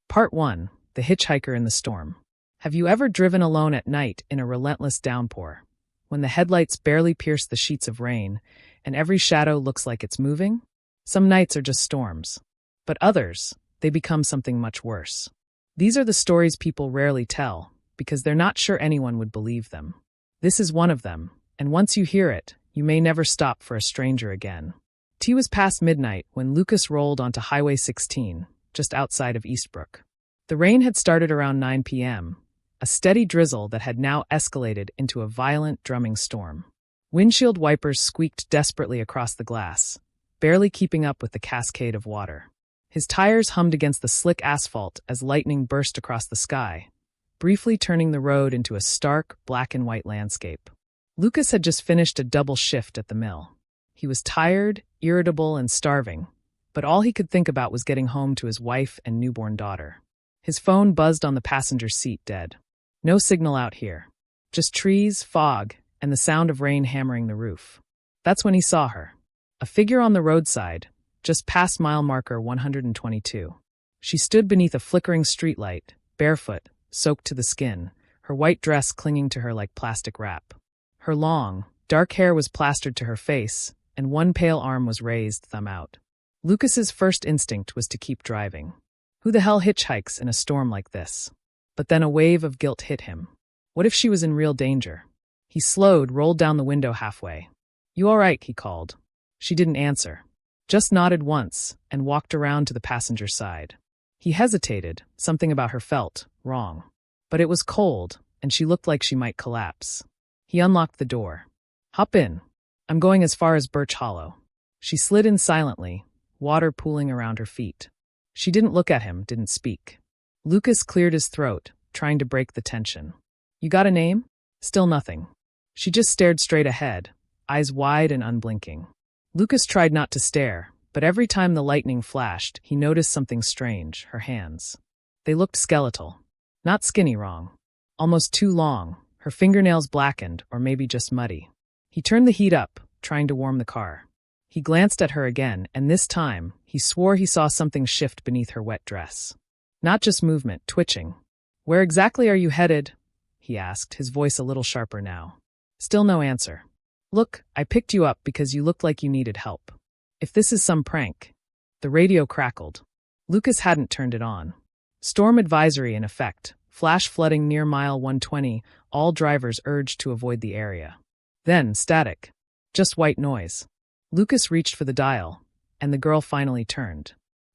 Part 1. The Hitchhiker in the Storm. Have you ever driven alone at night in a relentless downpour, when the headlights barely pierce the sheets of rain, and every shadow looks like it's moving? Some nights are just storms, but others, they become something much worse. These are the stories people rarely tell, because they're not sure anyone would believe them. This is one of them, and once you hear it, you may never stop for a stranger again. It was past midnight when Lucas rolled onto Highway 16, just outside of Eastbrook. The rain had started around 9 p.m., a steady drizzle that had now escalated into a violent drumming storm. Windshield wipers squeaked desperately across the glass, barely keeping up with the cascade of water. His tires hummed against the slick asphalt as lightning burst across the sky, briefly turning the road into a stark, black-and-white landscape. Lucas had just finished a double shift at the mill. He was tired, irritable, and starving, but all he could think about was getting home to his wife and newborn daughter. His phone buzzed on the passenger seat dead. No signal out here. Just trees, fog, and the sound of rain hammering the roof. That's when he saw her. A figure on the roadside, just past mile marker 122. She stood beneath a flickering streetlight, barefoot, soaked to the skin, her white dress clinging to her like plastic wrap. Her long, dark hair was plastered to her face, and one pale arm was raised, thumb out. Lucas's first instinct was to keep driving. Who the hell hitchhikes in a storm like this? But then a wave of guilt hit him. What if she was in real danger? He slowed, rolled down the window halfway. "You all right?" he called. She didn't answer, just nodded once and walked around to the passenger side. He hesitated, something about her felt wrong. But it was cold, and she looked like she might collapse. He unlocked the door. "Hop in. I'm going as far as Birch Hollow." She slid in silently, water pooling around her feet. She didn't look at him, didn't speak. Lucas cleared his throat, trying to break the tension. "You got a name?" Still nothing. She just stared straight ahead, eyes wide and unblinking. Lucas tried not to stare, but every time the lightning flashed, he noticed something strange, her hands. They looked skeletal. Not skinny wrong. Almost too long, her fingernails blackened or maybe just muddy. He turned the heat up, trying to warm the car. He glanced at her again, and this time, he swore he saw something shift beneath her wet dress. Not just movement, twitching. "Where exactly are you headed?" he asked, his voice a little sharper now. Still no answer. "Look, I picked you up because you looked like you needed help. If this is some prank." The radio crackled. Lucas hadn't turned it on. Storm advisory in effect, flash flooding near mile 120, all drivers urged to avoid the area. Then, static. Just white noise. Lucas reached for the dial, and the girl finally turned.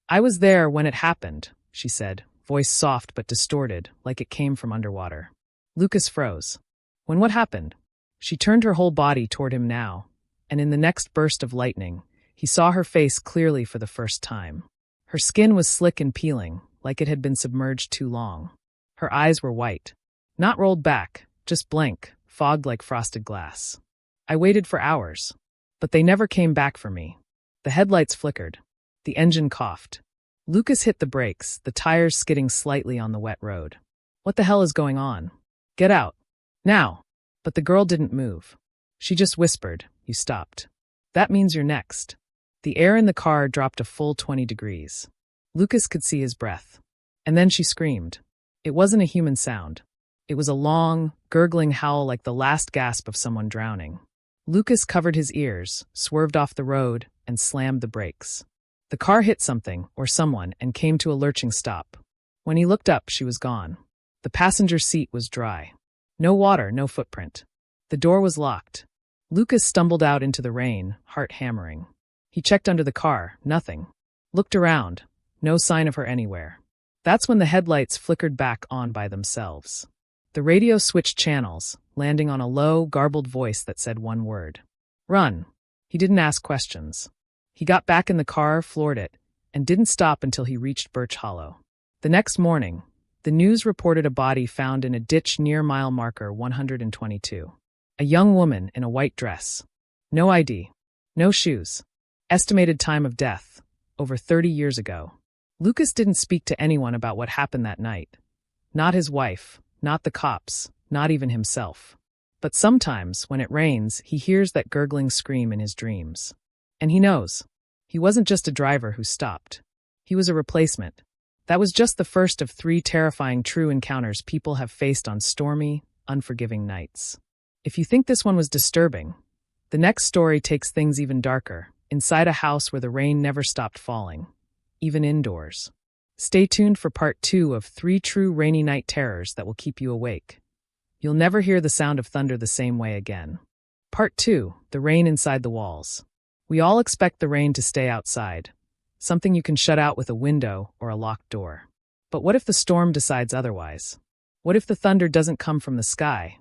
"I was there when it happened," she said, voice soft but distorted, like it came from underwater. Lucas froze. "When what happened?" She turned her whole body toward him now, and in the next burst of lightning, he saw her face clearly for the first time. Her skin was slick and peeling, like it had been submerged too long. Her eyes were white. Not rolled back, just blank, fogged like frosted glass. "I waited for hours. But they never came back for me." The headlights flickered. The engine coughed. Lucas hit the brakes, the tires skidding slightly on the wet road. "What the hell is going on? Get out. Now." But the girl didn't move. She just whispered, "You stopped. That means you're next." The air in the car dropped a full 20 degrees. Lucas could see his breath. And then she screamed. It wasn't a human sound. It was a long, gurgling howl like the last gasp of someone drowning. Lucas covered his ears, swerved off the road, and slammed the brakes. The car hit something, or someone, and came to a lurching stop. When he looked up, she was gone. The passenger seat was dry. No water, no footprint. The door was locked. Lucas stumbled out into the rain, heart hammering. He checked under the car, nothing. Looked around, no sign of her anywhere. That's when the headlights flickered back on by themselves. The radio switched channels, landing on a low, garbled voice that said one word. "Run." He didn't ask questions. He got back in the car, floored it, and didn't stop until he reached Birch Hollow. The next morning, the news reported a body found in a ditch near mile marker 122. A young woman in a white dress. No ID. No shoes. Estimated time of death, over 30 years ago. Lucas didn't speak to anyone about what happened that night. Not his wife, not the cops, not even himself. But sometimes, when it rains, he hears that gurgling scream in his dreams. And he knows. He wasn't just a driver who stopped. He was a replacement. That was just the first of 3 terrifying true encounters people have faced on stormy, unforgiving nights. If you think this one was disturbing, the next story takes things even darker, inside a house where the rain never stopped falling, even indoors. Stay tuned for part 2 of 3 true rainy night terrors that will keep you awake. You'll never hear the sound of thunder the same way again. Part 2, the rain inside the walls. We all expect the rain to stay outside, something you can shut out with a window or a locked door. But what if the storm decides otherwise? What if the thunder doesn't come from the sky,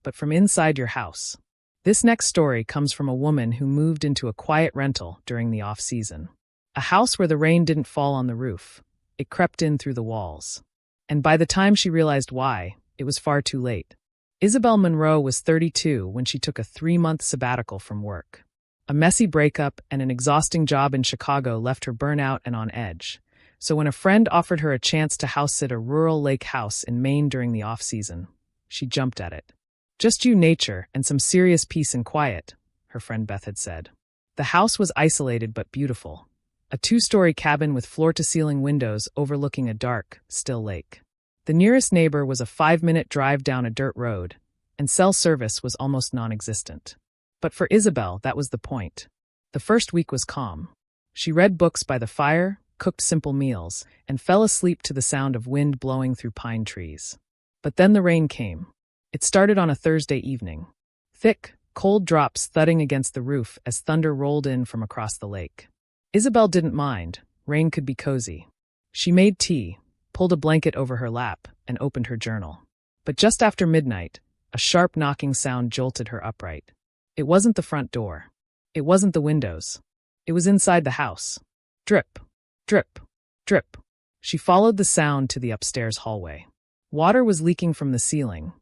but from inside your house? This next story comes from a woman who moved into a quiet rental during the off-season. A house where the rain didn't fall on the roof. It crept in through the walls. And by the time she realized why, it was far too late. Isabel Monroe was 32 when she took a 3-month sabbatical from work. A messy breakup and an exhausting job in Chicago left her burnout and on edge. So when a friend offered her a chance to house-sit a rural lake house in Maine during the off-season, she jumped at it. "Just you, nature, and some serious peace and quiet," her friend Beth had said. The house was isolated but beautiful. A 2-story cabin with floor-to-ceiling windows overlooking a dark, still lake. The nearest neighbor was a 5-minute drive down a dirt road, and cell service was almost non-existent. But for Isabel, that was the point. The first week was calm. She read books by the fire, cooked simple meals, and fell asleep to the sound of wind blowing through pine trees. But then the rain came. It started on a Thursday evening. Thick, cold drops thudding against the roof as thunder rolled in from across the lake. Isabel didn't mind. Rain could be cozy. She made tea, pulled a blanket over her lap, and opened her journal. But just after midnight, a sharp knocking sound jolted her upright. It wasn't the front door. It wasn't the windows. It was inside the house. Drip, drip, drip. She followed the sound to the upstairs hallway. Water was leaking from the ceiling,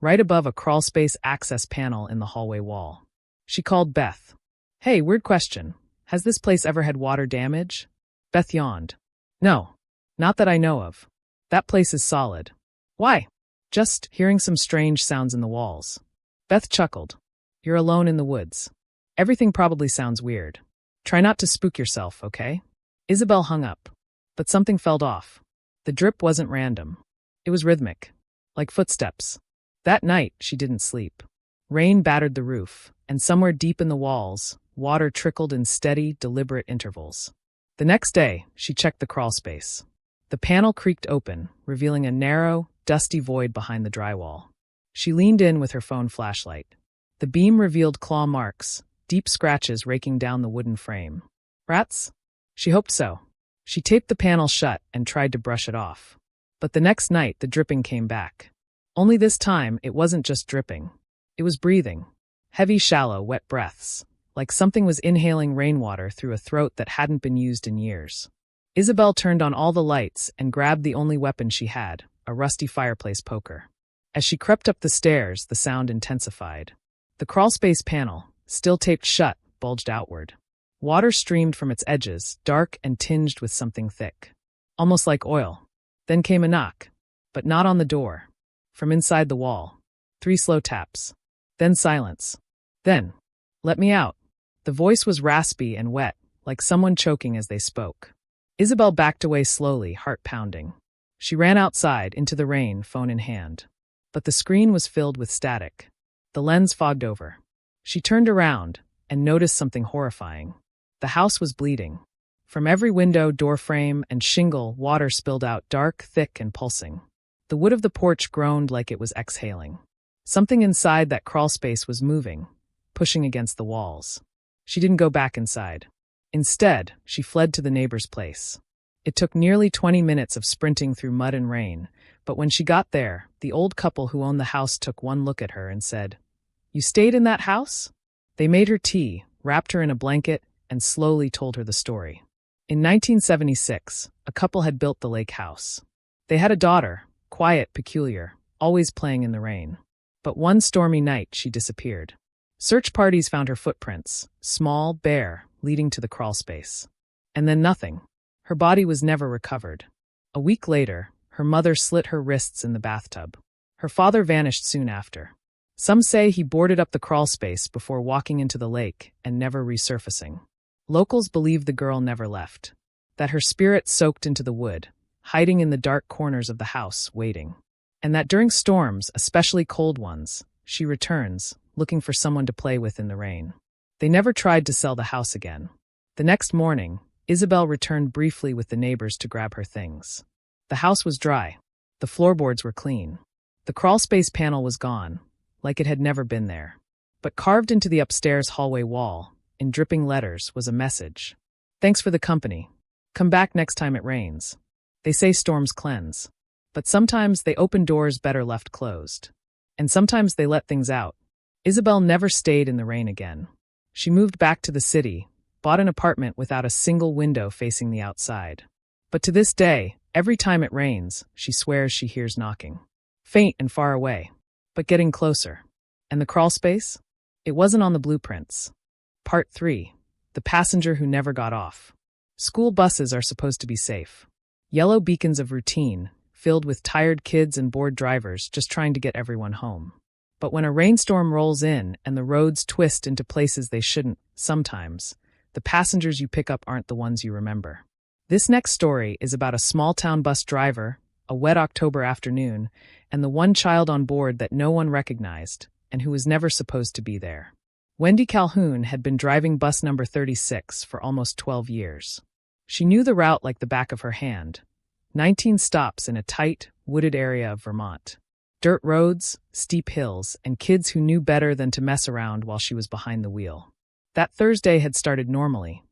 right above a crawlspace access panel in the hallway wall. She called Beth. "Hey, weird question. Has this place ever had water damage?" Beth yawned. "No, not that I know of. That place is solid." "Why?" "Just hearing some strange sounds in the walls." Beth chuckled. "You're alone in the woods. Everything probably sounds weird. Try not to spook yourself, okay?" Isabel hung up. But something felt off. The drip wasn't random. It was rhythmic, like footsteps. That night, she didn't sleep. Rain battered the roof, and somewhere deep in the walls, water trickled in steady, deliberate intervals. The next day, she checked the crawlspace. The panel creaked open, revealing a narrow, dusty void behind the drywall. She leaned in with her phone flashlight. The beam revealed claw marks, deep scratches raking down the wooden frame. Rats? She hoped so. She taped the panel shut and tried to brush it off. But the next night, the dripping came back. Only this time, it wasn't just dripping. It was breathing. Heavy, shallow, wet breaths, like something was inhaling rainwater through a throat that hadn't been used in years. Isabel turned on all the lights and grabbed the only weapon she had, a rusty fireplace poker. As she crept up the stairs, the sound intensified. The crawlspace panel, still taped shut, bulged outward. Water streamed from its edges, dark and tinged with something thick. Almost like oil. Then came a knock. But not on the door. From inside the wall. 3 slow taps. Then silence. Then, "Let me out." The voice was raspy and wet, like someone choking as they spoke. Isabel backed away slowly, heart pounding. She ran outside, into the rain, phone in hand. But the screen was filled with static. The lens fogged over. She turned around and noticed something horrifying. The house was bleeding. From every window, door frame, and shingle, water spilled out, dark, thick, and pulsing. The wood of the porch groaned like it was exhaling. Something inside that crawlspace was moving, pushing against the walls. She didn't go back inside. Instead, she fled to the neighbor's place. It took nearly 20 minutes of sprinting through mud and rain, but when she got there, the old couple who owned the house took one look at her and said, "You stayed in that house?" They made her tea, wrapped her in a blanket, and slowly told her the story. In 1976, a couple had built the lake house. They had a daughter, quiet, peculiar, always playing in the rain. But one stormy night, she disappeared. Search parties found her footprints, small, bare, leading to the crawlspace. And then nothing. Her body was never recovered. A week later, her mother slit her wrists in the bathtub. Her father vanished soon after. Some say he boarded up the crawlspace before walking into the lake and never resurfacing. Locals believe the girl never left, that her spirit soaked into the wood, hiding in the dark corners of the house, waiting. And that during storms, especially cold ones, she returns, looking for someone to play with in the rain. They never tried to sell the house again. The next morning, Isabel returned briefly with the neighbors to grab her things. The house was dry. The floorboards were clean. The crawlspace panel was gone, like it had never been there. But carved into the upstairs hallway wall, in dripping letters, was a message. Thanks for the company. Come back next time it rains. They say storms cleanse. But sometimes they open doors better left closed. And sometimes they let things out. Isabel never stayed in the rain again. She moved back to the city, bought an apartment without a single window facing the outside. But to this day, every time it rains, she swears she hears knocking. Faint and far away, but getting closer. And the crawlspace? It wasn't on the blueprints. Part 3. The passenger who never got off. School buses are supposed to be safe. Yellow beacons of routine, filled with tired kids and bored drivers just trying to get everyone home. But when a rainstorm rolls in and the roads twist into places they shouldn't, sometimes, the passengers you pick up aren't the ones you remember. This next story is about a small-town bus driver, a wet October afternoon, and the one child on board that no one recognized and who was never supposed to be there. Wendy Calhoun had been driving bus number 36 for almost 12 years. She knew the route like the back of her hand. 19 stops in a tight, wooded area of Vermont. Dirt roads, steep hills, and kids who knew better than to mess around while she was behind the wheel. That Thursday had started normally,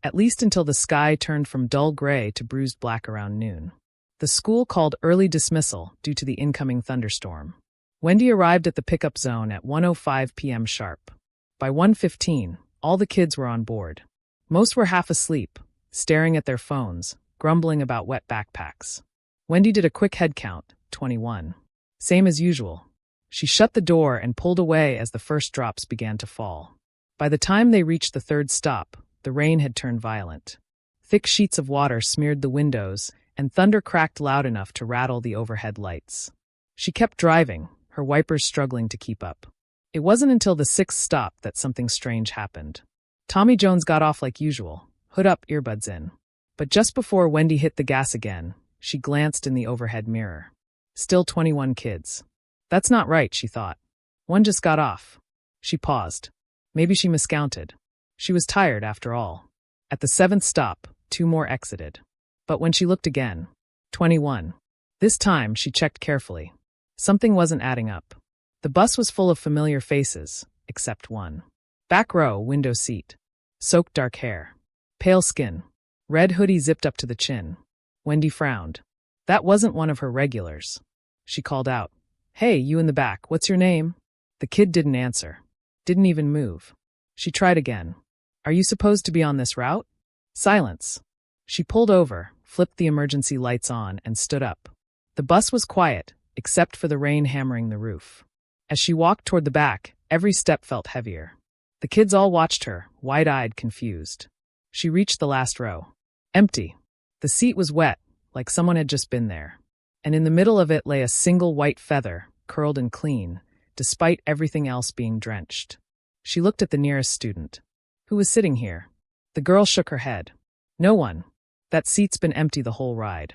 at least until the sky turned from dull gray to bruised black around noon. The school called early dismissal due to the incoming thunderstorm. Wendy arrived at the pickup zone at 1:05 p.m. sharp. By 1:15, all the kids were on board. Most were half asleep, staring at their phones, grumbling about wet backpacks. Wendy did a quick head count, 21. Same as usual. She shut the door and pulled away as the first drops began to fall. By the time they reached the third stop, the rain had turned violent. Thick sheets of water smeared the windows, and thunder cracked loud enough to rattle the overhead lights. She kept driving, her wipers struggling to keep up. It wasn't until the sixth stop that something strange happened. Tommy Jones got off like usual, hood up, earbuds in. But just before Wendy hit the gas again, she glanced in the overhead mirror. Still 21 kids. That's not right, she thought. One just got off. She paused. Maybe she miscounted. She was tired, after all. At the seventh stop, 2 more exited. But when she looked again, 21. This time, she checked carefully. Something wasn't adding up. The bus was full of familiar faces, except one. Back row, window seat. Soaked dark hair. Pale skin. Red hoodie zipped up to the chin. Wendy frowned. That wasn't one of her regulars. She called out, "Hey, you in the back, what's your name?" The kid didn't answer. Didn't even move. She tried again. "Are you supposed to be on this route?" Silence. She pulled over, flipped the emergency lights on, and stood up. The bus was quiet, except for the rain hammering the roof. As she walked toward the back, every step felt heavier. The kids all watched her, wide-eyed, confused. She reached the last row. Empty. The seat was wet, like someone had just been there. And in the middle of it lay a single white feather, curled and clean, despite everything else being drenched. She looked at the nearest student. Who was sitting here? The girl shook her head. No one. That seat's been empty the whole ride.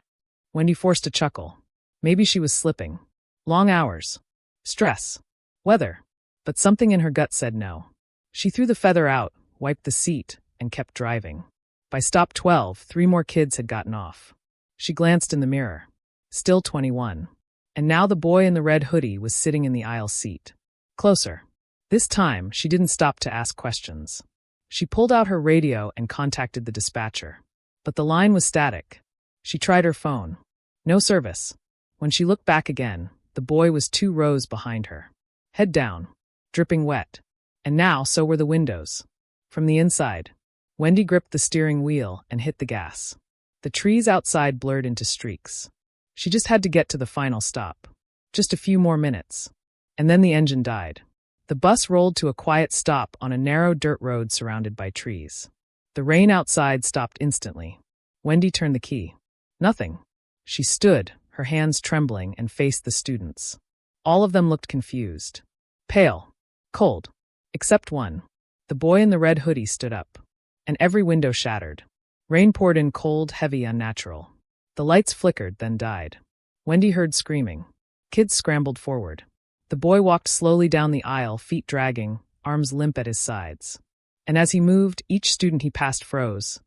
Wendy forced a chuckle. Maybe she was slipping. Long hours. Stress. Weather. But something in her gut said no. She threw the feather out, wiped the seat, and kept driving. By stop 12, 3 more kids had gotten off. She glanced in the mirror. Still 21. And now the boy in the red hoodie was sitting in the aisle seat. Closer. This time, she didn't stop to ask questions. She pulled out her radio and contacted the dispatcher. But the line was static. She tried her phone. No service. When she looked back again, the boy was 2 rows behind her. Head down. Dripping wet. And now, so were the windows. From the inside, Wendy gripped the steering wheel and hit the gas. The trees outside blurred into streaks. She just had to get to the final stop. Just a few more minutes. And then the engine died. The bus rolled to a quiet stop on a narrow dirt road surrounded by trees. The rain outside stopped instantly. Wendy turned the key. Nothing. She stood, her hands trembling, and faced the students. All of them looked confused. Pale. Cold. Except one. The boy in the red hoodie stood up. And every window shattered. Rain poured in cold, heavy, unnatural. The lights flickered, then died. Wendy heard screaming. Kids scrambled forward. The boy walked slowly down the aisle, feet dragging, arms limp at his sides. And as he moved, each student he passed froze,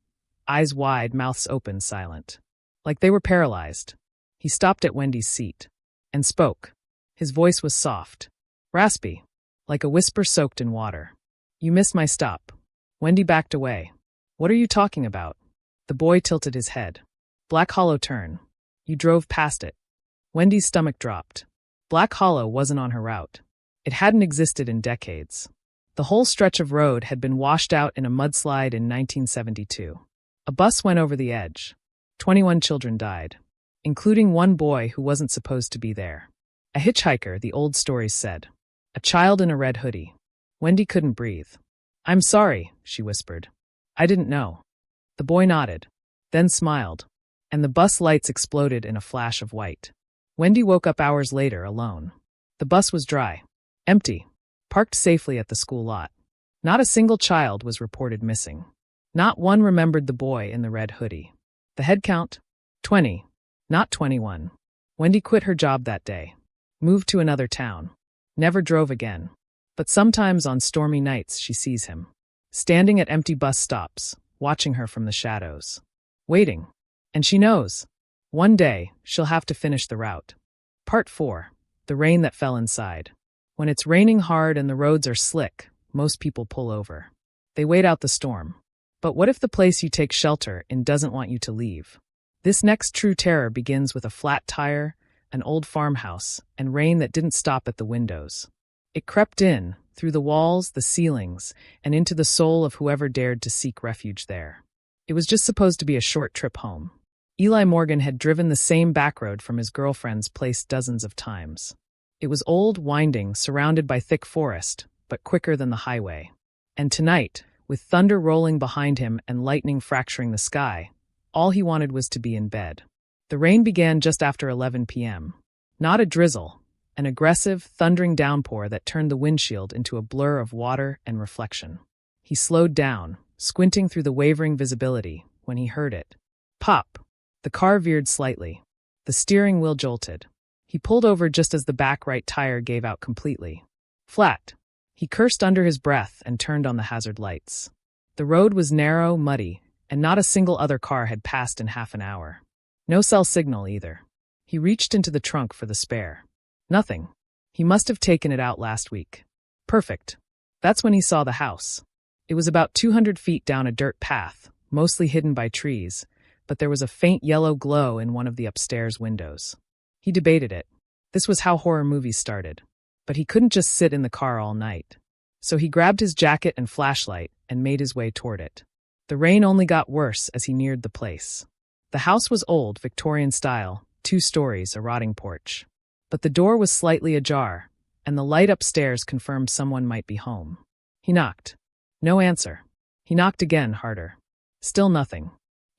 eyes wide, mouths open, silent. Like they were paralyzed. He stopped at Wendy's seat and spoke. His voice was soft, raspy, like a whisper soaked in water. "You missed my stop." Wendy backed away. "What are you talking about?" The boy tilted his head. "Black Hollow turn. You drove past it." Wendy's stomach dropped. Black Hollow wasn't on her route. It hadn't existed in decades. The whole stretch of road had been washed out in a mudslide in 1972. A bus went over the edge. 21 children died, including one boy who wasn't supposed to be there. A hitchhiker, the old stories said. A child in a red hoodie. Wendy couldn't breathe. "I'm sorry," she whispered. "I didn't know." The boy nodded, then smiled, and the bus lights exploded in a flash of white. Wendy woke up hours later alone. The bus was dry, empty, parked safely at the school lot. Not a single child was reported missing. Not one remembered the boy in the red hoodie. The head count? 20, not 21. Wendy quit her job that day, moved to another town, never drove again. But sometimes on stormy nights she sees him, standing at empty bus stops, watching her from the shadows. Waiting. And she knows. One day, she'll have to finish the route. Part 4. The rain that fell inside. When it's raining hard and the roads are slick, most people pull over. They wait out the storm. But what if the place you take shelter in doesn't want you to leave? This next true terror begins with a flat tire, an old farmhouse, and rain that didn't stop at the windows. It crept in, through the walls, the ceilings, and into the soul of whoever dared to seek refuge there. It was just supposed to be a short trip home. Eli Morgan had driven the same back road from his girlfriend's place dozens of times. It was old, winding, surrounded by thick forest, but quicker than the highway. And tonight, with thunder rolling behind him and lightning fracturing the sky, all he wanted was to be in bed. The rain began just after 11 p.m. Not a drizzle, an aggressive, thundering downpour that turned the windshield into a blur of water and reflection. He slowed down, squinting through the wavering visibility, when he heard it. Pop! The car veered slightly. The steering wheel jolted. He pulled over just as the back right tire gave out completely. Flat. He cursed under his breath and turned on the hazard lights. The road was narrow, muddy, and not a single other car had passed in half an hour. No cell signal either. He reached into the trunk for the spare. Nothing. He must have taken it out last week. Perfect. That's when he saw the house. It was about 200 feet down a dirt path, mostly hidden by trees, but there was a faint yellow glow in one of the upstairs windows. He debated it. This was how horror movies started. But he couldn't just sit in the car all night. So he grabbed his jacket and flashlight and made his way toward it. The rain only got worse as he neared the place. The house was old, Victorian style, 2 stories, a rotting porch. But the door was slightly ajar, and the light upstairs confirmed someone might be home. He knocked. No answer. He knocked again, harder. Still nothing.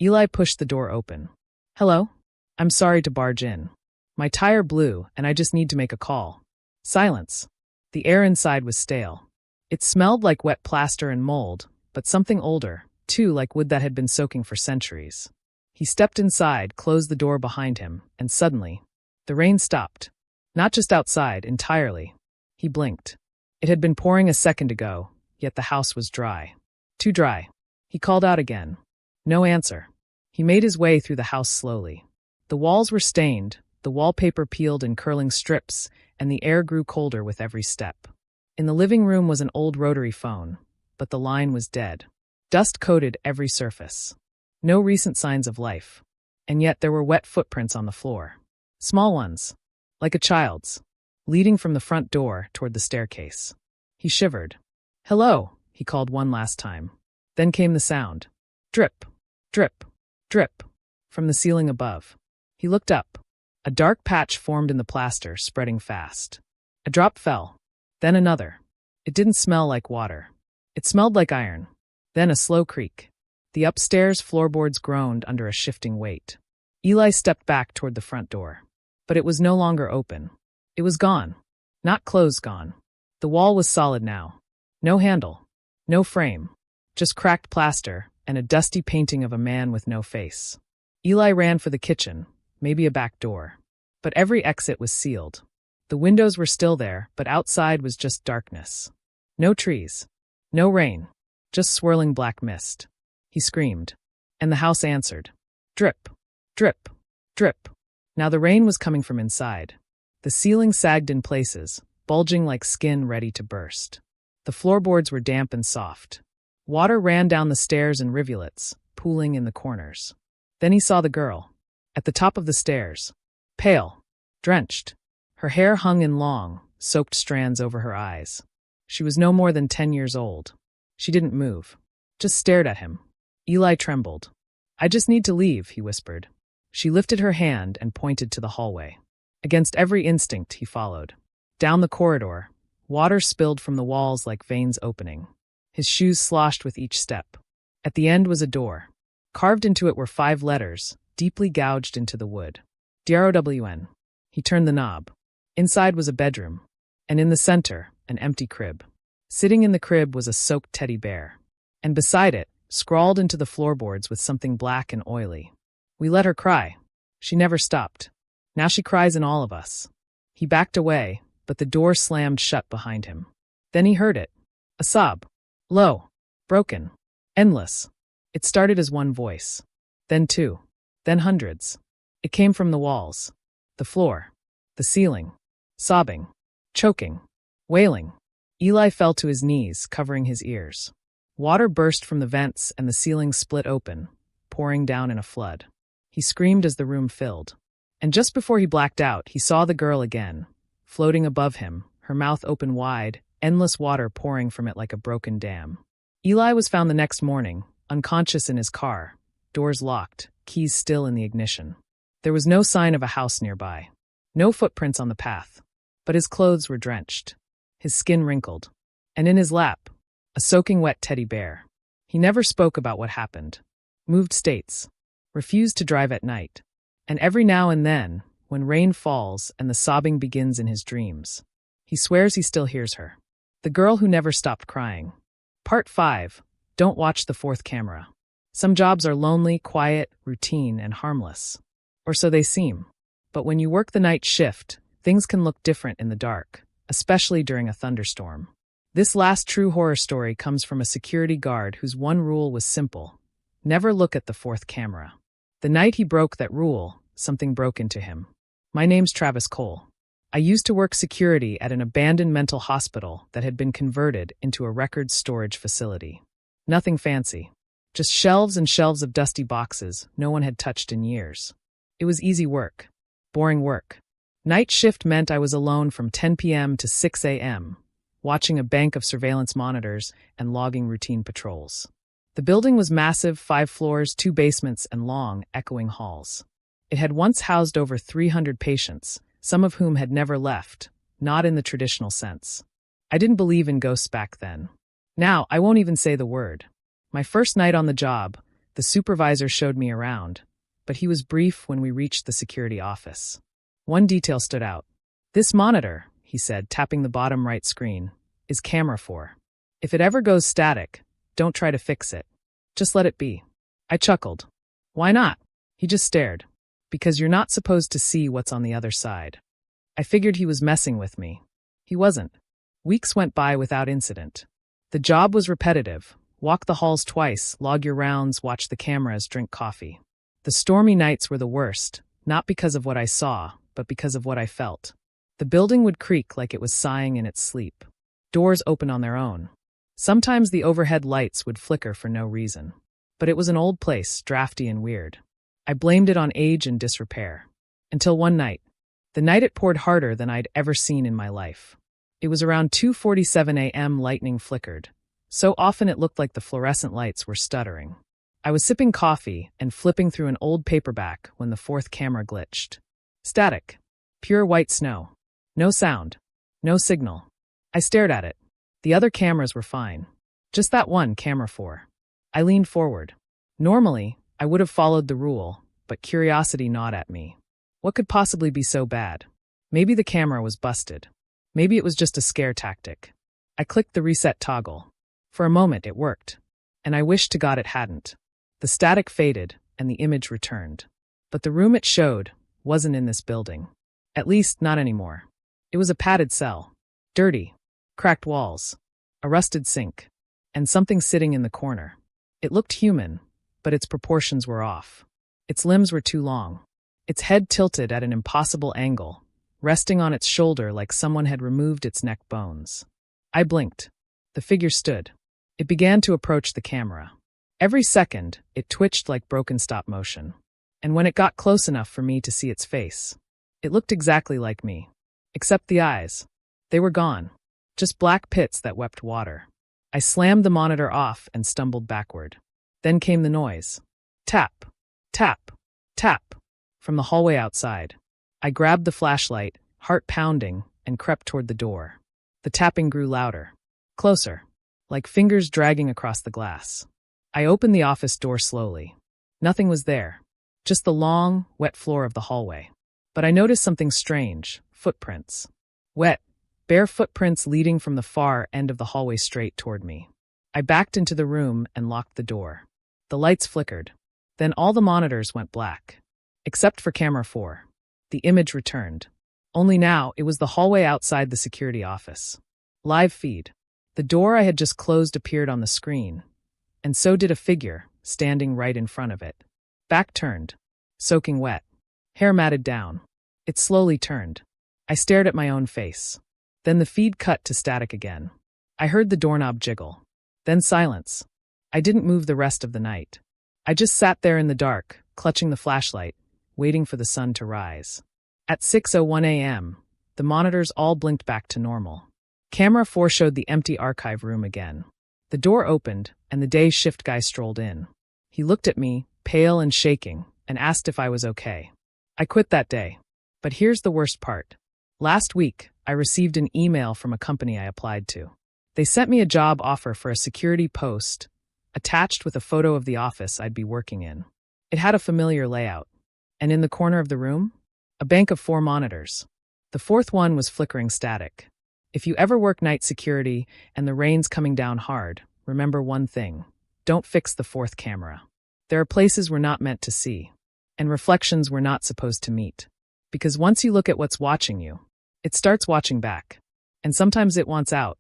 Eli pushed the door open. "Hello? I'm sorry to barge in. My tire blew, and I just need to make a call." Silence. The air inside was stale. It smelled like wet plaster and mold, but something older, too, like wood that had been soaking for centuries. He stepped inside, closed the door behind him, and suddenly, the rain stopped. Not just outside, entirely. He blinked. It had been pouring a second ago, yet the house was dry. Too dry. He called out again. No answer. He made his way through the house slowly. The walls were stained, the wallpaper peeled in curling strips, and the air grew colder with every step. In the living room was an old rotary phone, but the line was dead. Dust coated every surface. No recent signs of life. And yet there were wet footprints on the floor. Small ones, like a child's, leading from the front door toward the staircase. He shivered. "Hello," he called one last time. Then came the sound. Drip, drip, drip, from the ceiling above. He looked up. A dark patch formed in the plaster, spreading fast. A drop fell. Then another. It didn't smell like water. It smelled like iron. Then a slow creak. The upstairs floorboards groaned under a shifting weight. Eli stepped back toward the front door. But it was no longer open. It was gone. Not closed, gone. The wall was solid now. No handle. No frame. Just cracked plaster and a dusty painting of a man with no face. Eli ran for the kitchen, maybe a back door. But every exit was sealed. The windows were still there, but outside was just darkness. No trees. No rain. Just swirling black mist. He screamed. And the house answered. Drip. Drip. Drip. Now the rain was coming from inside. The ceiling sagged in places, bulging like skin ready to burst. The floorboards were damp and soft. Water ran down the stairs in rivulets, pooling in the corners. Then he saw the girl. At the top of the stairs. Pale. Drenched. Her hair hung in long, soaked strands over her eyes. She was no more than 10 years old. She didn't move. Just stared at him. Eli trembled. I just need to leave, he whispered. She lifted her hand and pointed to the hallway. Against every instinct, he followed. Down the corridor, water spilled from the walls like veins opening. His shoes sloshed with each step. At the end was a door. Carved into it were 5 letters, deeply gouged into the wood. DROWN. He turned the knob. Inside was a bedroom. And in the center, an empty crib. Sitting in the crib was a soaked teddy bear. And beside it, scrawled into the floorboards with something black and oily. We let her cry. She never stopped. Now she cries in all of us. He backed away, but the door slammed shut behind him. Then he heard it. A sob. Low. Broken. Endless. It started as one voice. Then 2. Then hundreds. It came from the walls. The floor. The ceiling. Sobbing. Choking. Wailing. Eli fell to his knees, covering his ears. Water burst from the vents and the ceiling split open, pouring down in a flood. He screamed as the room filled. And just before he blacked out, he saw the girl again, floating above him, her mouth open wide, endless water pouring from it like a broken dam. Eli was found the next morning, unconscious in his car, doors locked, keys still in the ignition. There was no sign of a house nearby. No footprints on the path. But his clothes were drenched. His skin wrinkled. And in his lap, a soaking wet teddy bear. He never spoke about what happened. Moved states. Refused to drive at night. And every now and then, when rain falls and the sobbing begins in his dreams, he swears he still hears her. The girl who never stopped crying. Part 5. Don't watch the 4th camera. Some jobs are lonely, quiet, routine, and harmless. Or so they seem. But when you work the night shift, things can look different in the dark, especially during a thunderstorm. This last true horror story comes from a security guard whose one rule was simple. Never look at the 4th camera. The night he broke that rule, something broke into him. My name's Travis Cole. I used to work security at an abandoned mental hospital that had been converted into a records storage facility. Nothing fancy. Just shelves and shelves of dusty boxes no one had touched in years. It was easy work. Boring work. Night shift meant I was alone from 10 p.m. to 6 a.m., watching a bank of surveillance monitors and logging routine patrols. The building was massive, 5 floors, 2 basements, and long, echoing halls. It had once housed over 300 patients, some of whom had never left, not in the traditional sense. I didn't believe in ghosts back then. Now, I won't even say the word. My first night on the job, the supervisor showed me around, but he was brief when we reached the security office. One detail stood out. This monitor, he said, tapping the bottom right screen, is camera 4. If it ever goes static, don't try to fix it. Just let it be. I chuckled. Why not? He just stared. Because you're not supposed to see what's on the other side. I figured he was messing with me. He wasn't. Weeks went by without incident. The job was repetitive. Walk the halls twice, log your rounds, watch the cameras, drink coffee. The stormy nights were the worst, not because of what I saw, but because of what I felt. The building would creak like it was sighing in its sleep. Doors open on their own. Sometimes the overhead lights would flicker for no reason. But it was an old place, drafty and weird. I blamed it on age and disrepair. Until one night. The night it poured harder than I'd ever seen in my life. It was around 2:47 a.m. Lightning flickered. So often it looked like the fluorescent lights were stuttering. I was sipping coffee and flipping through an old paperback when the 4th camera glitched. Static. Pure white snow. No sound. No signal. I stared at it. The other cameras were fine. Just that one, camera 4. I leaned forward. Normally, I would have followed the rule, but curiosity gnawed at me. What could possibly be so bad? Maybe the camera was busted. Maybe it was just a scare tactic. I clicked the reset toggle. For a moment, it worked. And I wished to God it hadn't. The static faded, and the image returned. But the room it showed wasn't in this building. At least, not anymore. It was a padded cell. Dirty. Cracked walls. A rusted sink. And something sitting in the corner. It looked human, but its proportions were off. Its limbs were too long. Its head tilted at an impossible angle, resting on its shoulder like someone had removed its neck bones. I blinked. The figure stood. It began to approach the camera. Every second, it twitched like broken stop motion. And when it got close enough for me to see its face, it looked exactly like me. Except the eyes. They were gone. Just black pits that wept water. I slammed the monitor off and stumbled backward. Then came the noise. Tap. Tap. Tap. From the hallway outside. I grabbed the flashlight, heart pounding, and crept toward the door. The tapping grew louder. Closer. Like fingers dragging across the glass. I opened the office door slowly. Nothing was there. Just the long, wet floor of the hallway. But I noticed something strange. Footprints. Wet, bare footprints leading from the far end of the hallway straight toward me. I backed into the room and locked the door. The lights flickered. Then all the monitors went black. Except for camera 4. The image returned. Only now, it was the hallway outside the security office. Live feed. The door I had just closed appeared on the screen. And so did a figure, standing right in front of it. Back turned. Soaking wet. Hair matted down. It slowly turned. I stared at my own face. Then the feed cut to static again. I heard the doorknob jiggle. Then silence. I didn't move the rest of the night. I just sat there in the dark, clutching the flashlight, waiting for the sun to rise. At 6:01 a.m., the monitors all blinked back to normal. Camera 4 showed the empty archive room again. The door opened, and the day shift guy strolled in. He looked at me, pale and shaking, and asked if I was okay. I quit that day. But here's the worst part. Last week, I received an email from a company I applied to. They sent me a job offer for a security post, attached with a photo of the office I'd be working in. It had a familiar layout. And in the corner of the room, a bank of 4 monitors. The 4th one was flickering static. If you ever work night security and the rain's coming down hard, remember one thing. Don't fix the 4th camera. There are places we're not meant to see, and reflections we're not supposed to meet. Because once you look at what's watching you, it starts watching back. And sometimes it wants out.